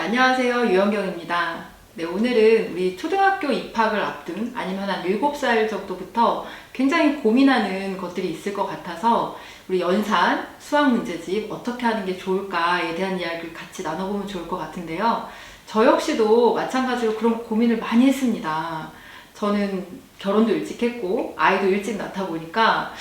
안녕하세요. 유연경입니다. 네, 오늘은 우리 초등학교 입학을 앞둔 아니면 한 7살 정도부터 굉장히 고민하는 것들이 있을 것 같아서 우리 연산 수학 문제집 어떻게 하는 게 좋을까에 대한 이야기를 같이 나눠보면 좋을 것 같은데요. 저 역시도 마찬가지로 그런 고민을 많이 했습니다. 저는 결혼도 일찍 했고 아이도 일찍 낳다 보니까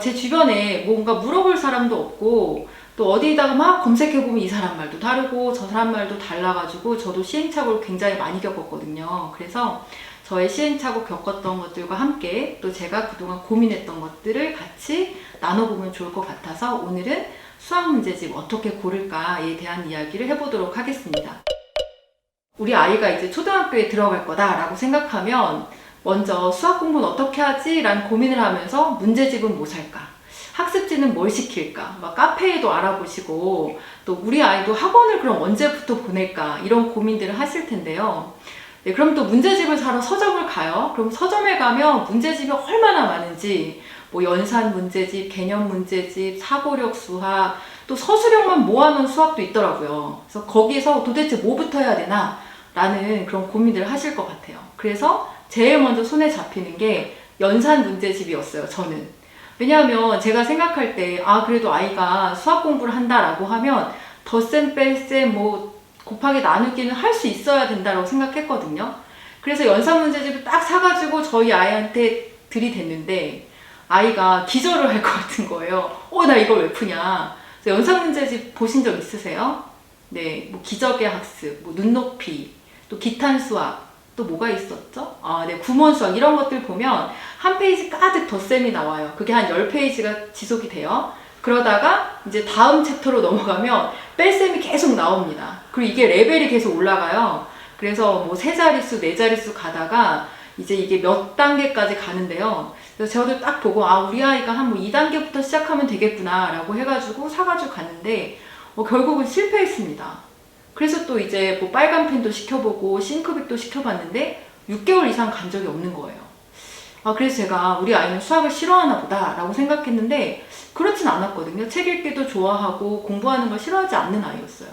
제 주변에 뭔가 물어볼 사람도 없고 또 어디다가 막 검색해보면 이 사람 말도 다르고 저 사람 말도 달라가지고 저도 시행착오를 굉장히 많이 겪었거든요. 그래서 저의 시행착오 겪었던 것들과 함께 또 제가 그동안 고민했던 것들을 같이 나눠보면 좋을 것 같아서 오늘은 수학 문제집 어떻게 고를까에 대한 이야기를 해보도록 하겠습니다. 우리 아이가 이제 초등학교에 들어갈 거다라고 생각하면 먼저 수학 공부는 어떻게 하지? 라는 고민을 하면서 문제집은 뭐 살까? 학습지는 뭘 시킬까? 막 카페에도 알아보시고 또 우리 아이도 학원을 그럼 언제부터 보낼까? 이런 고민들을 하실 텐데요. 네, 그럼 또 문제집을 사러 서점을 가요. 그럼 서점에 가면 문제집이 얼마나 많은지 뭐 연산 문제집, 개념 문제집, 사고력 수학, 또 서술형만 모아놓은 수학도 있더라고요. 그래서 거기서 도대체 뭐부터 해야 되나? 라는 그런 고민들을 하실 것 같아요. 그래서 제일 먼저 손에 잡히는 게 연산 문제집이었어요, 저는. 왜냐하면 제가 생각할 때 그래도 아이가 수학 공부를 한다라고 하면 덧셈 뺄셈 뭐 곱하기 나누기는 할 수 있어야 된다고 생각했거든요. 그래서 연산 문제집을 딱 사가지고 저희 아이한테 들이댔는데 아이가 기절을 할 것 같은 거예요. 나 이걸 왜 푸냐. 그래서 연산 문제집 보신 적 있으세요? 네, 뭐 기적의 학습, 뭐 눈높이, 또 기탄 수학, 또 뭐가 있었죠? 네, 구몬 수학 이런 것들 보면 한 페이지 가득 덧셈이 나와요. 그게 한 10페이지가 지속이 돼요. 그러다가 이제 다음 챕터로 넘어가면 뺄셈이 계속 나옵니다. 그리고 이게 레벨이 계속 올라가요. 그래서 뭐 3자릿수, 4자릿수 가다가 이제 이게 몇 단계까지 가는데요. 그래서 저도 딱 보고 우리 아이가 한 뭐 2단계부터 시작하면 되겠구나 라고 해가지고 사가지고 갔는데 결국은 실패했습니다. 그래서 또 이제 뭐 빨간 펜도 시켜보고 싱크빅도 시켜봤는데 6개월 이상 간 적이 없는 거예요. 그래서 제가 우리 아이는 수학을 싫어하나 보다 라고 생각했는데 그렇진 않았거든요. 책 읽기도 좋아하고 공부하는 걸 싫어하지 않는 아이였어요.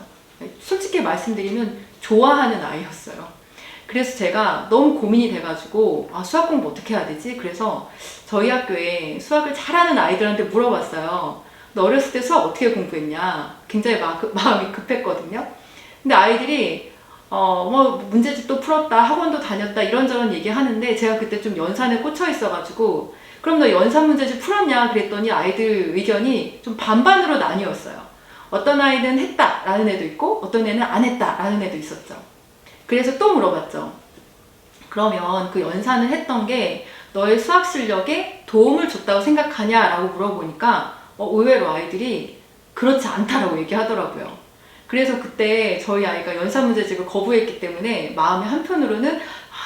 솔직히 말씀드리면 좋아하는 아이였어요. 그래서 제가 너무 고민이 돼가지고 수학 공부 어떻게 해야 되지? 그래서 저희 학교에 수학을 잘하는 아이들한테 물어봤어요. 너 어렸을 때 수학 어떻게 공부했냐? 굉장히 마음이 급했거든요. 근데 아이들이 뭐 문제집도 풀었다, 학원도 다녔다 이런저런 얘기 하는데 제가 그때 좀 연산에 꽂혀 있어가지고 그럼 너 연산 문제집 풀었냐? 그랬더니 아이들 의견이 좀 반반으로 나뉘었어요. 어떤 아이는 했다 라는 애도 있고 어떤 애는 안 했다 라는 애도 있었죠. 그래서 또 물어봤죠. 그러면 그 연산을 했던 게 너의 수학 실력에 도움을 줬다고 생각하냐? 라고 물어보니까 의외로 아이들이 그렇지 않다라고 얘기하더라고요. 그래서 그때 저희 아이가 연산 문제집을 거부했기 때문에 마음의 한편으로는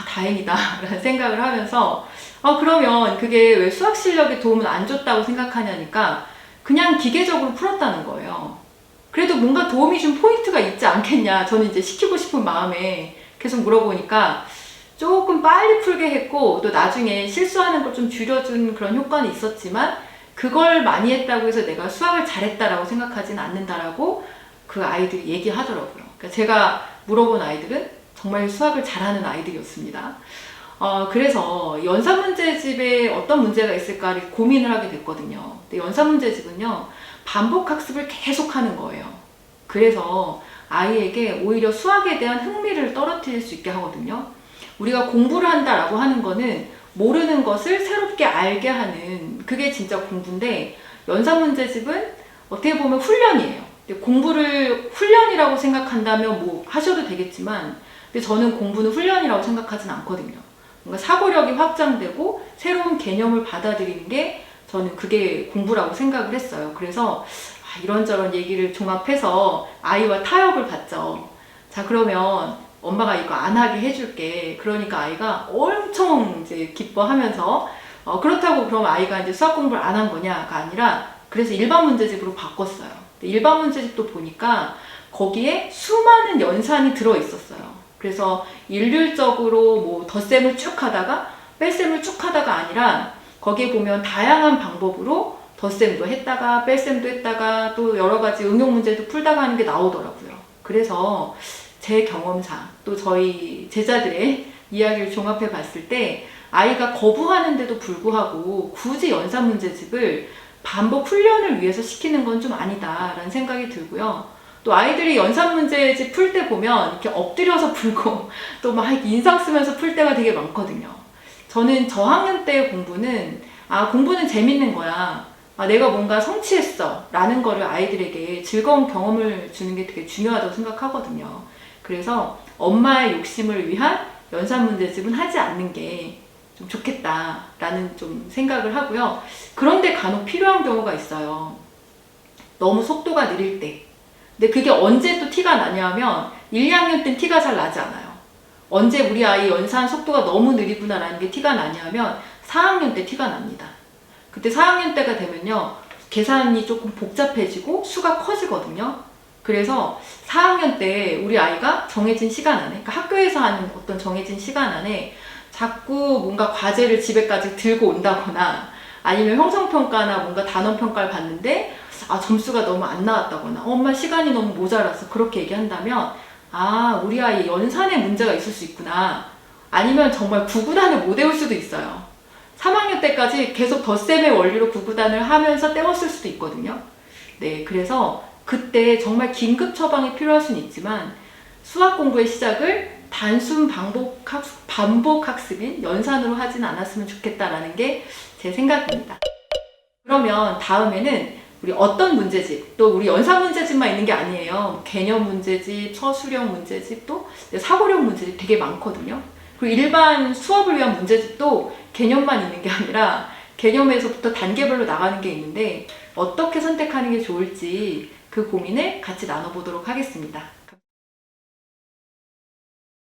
다행이다 라는 생각을 하면서 그러면 그게 왜 수학 실력에 도움을 안 줬다고 생각하냐니까 그냥 기계적으로 풀었다는 거예요. 그래도 뭔가 도움이 준 포인트가 있지 않겠냐. 저는 이제 시키고 싶은 마음에 계속 물어보니까 조금 빨리 풀게 했고 또 나중에 실수하는 걸 좀 줄여준 그런 효과는 있었지만 그걸 많이 했다고 해서 내가 수학을 잘했다라고 생각하지는 않는다라고 그 아이들이 얘기하더라고요. 그러니까 제가 물어본 아이들은 정말 수학을 잘하는 아이들이었습니다. 그래서 연산 문제집에 어떤 문제가 있을까를 고민을 하게 됐거든요. 근데 연산 문제집은요, 반복 학습을 계속 하는 거예요. 그래서 아이에게 오히려 수학에 대한 흥미를 떨어뜨릴 수 있게 하거든요. 우리가 공부를 한다라고 하는 거는 모르는 것을 새롭게 알게 하는 그게 진짜 공부인데 연산 문제집은 어떻게 보면 훈련이에요. 공부를 훈련이라고 생각한다면 뭐 하셔도 되겠지만 근데 저는 공부는 훈련이라고 생각하진 않거든요. 뭔가 사고력이 확장되고 새로운 개념을 받아들이는 게 저는 그게 공부라고 생각을 했어요. 그래서 이런저런 얘기를 종합해서 아이와 타협을 봤죠. 자, 그러면 엄마가 이거 안 하게 해줄게. 그러니까 아이가 엄청 이제 기뻐하면서 그렇다고 그럼 아이가 이제 수학 공부를 안 한 거냐가 아니라 그래서 일반 문제집으로 바꿨어요. 일반 문제집도 보니까 거기에 수많은 연산이 들어있었어요. 그래서 일률적으로 뭐 덧셈을 쭉 하다가 뺄셈을 쭉 하다가 아니라 거기에 보면 다양한 방법으로 덧셈도 했다가 뺄셈도 했다가 또 여러 가지 응용 문제도 풀다가 하는 게 나오더라고요. 그래서 제 경험상 또 저희 제자들의 이야기를 종합해 봤을 때 아이가 거부하는데도 불구하고 굳이 연산 문제집을 반복 훈련을 위해서 시키는 건 좀 아니다라는 생각이 들고요. 또 아이들이 연산 문제집 풀 때 보면 이렇게 엎드려서 풀고 또 막 인상 쓰면서 풀 때가 되게 많거든요. 저는 저학년 때 공부는 공부는 재밌는 거야. 내가 뭔가 성취했어 라는 거를 아이들에게 즐거운 경험을 주는 게 되게 중요하다고 생각하거든요. 그래서 엄마의 욕심을 위한 연산 문제집은 하지 않는 게 좀 좋겠다라는 좀 생각을 하고요. 그런데 간혹 필요한 경우가 있어요. 너무 속도가 느릴 때. 근데 그게 언제 또 티가 나냐면 1, 2학년 때는 티가 잘 나지 않아요. 언제 우리 아이 연산 속도가 너무 느리구나라는 게 티가 나냐면 4학년 때 티가 납니다. 그때 4학년 때가 되면요. 계산이 조금 복잡해지고 수가 커지거든요. 그래서 4학년 때 우리 아이가 정해진 시간 안에, 그러니까 학교에서 하는 어떤 정해진 시간 안에 자꾸 뭔가 과제를 집에까지 들고 온다거나 아니면 형성평가나 뭔가 단원평가를 봤는데 점수가 너무 안 나왔다거나 엄마 시간이 너무 모자라서 그렇게 얘기한다면 우리 아이 연산에 문제가 있을 수 있구나. 아니면 정말 구구단을 못 외울 수도 있어요. 3학년 때까지 계속 덧셈의 원리로 구구단을 하면서 때웠을 수도 있거든요. 네, 그래서 그때 정말 긴급 처방이 필요할 수는 있지만 수학 공부의 시작을 단순 반복 학습인 연산으로 하진 않았으면 좋겠다라는 게 제 생각입니다. 그러면 다음에는 우리 어떤 문제집, 또 우리 연산 문제집만 있는 게 아니에요. 개념 문제집, 서술형 문제집, 또 사고력 문제집 되게 많거든요. 그리고 일반 수업을 위한 문제집도 개념만 있는 게 아니라 개념에서부터 단계별로 나가는 게 있는데 어떻게 선택하는 게 좋을지 그 고민을 같이 나눠보도록 하겠습니다.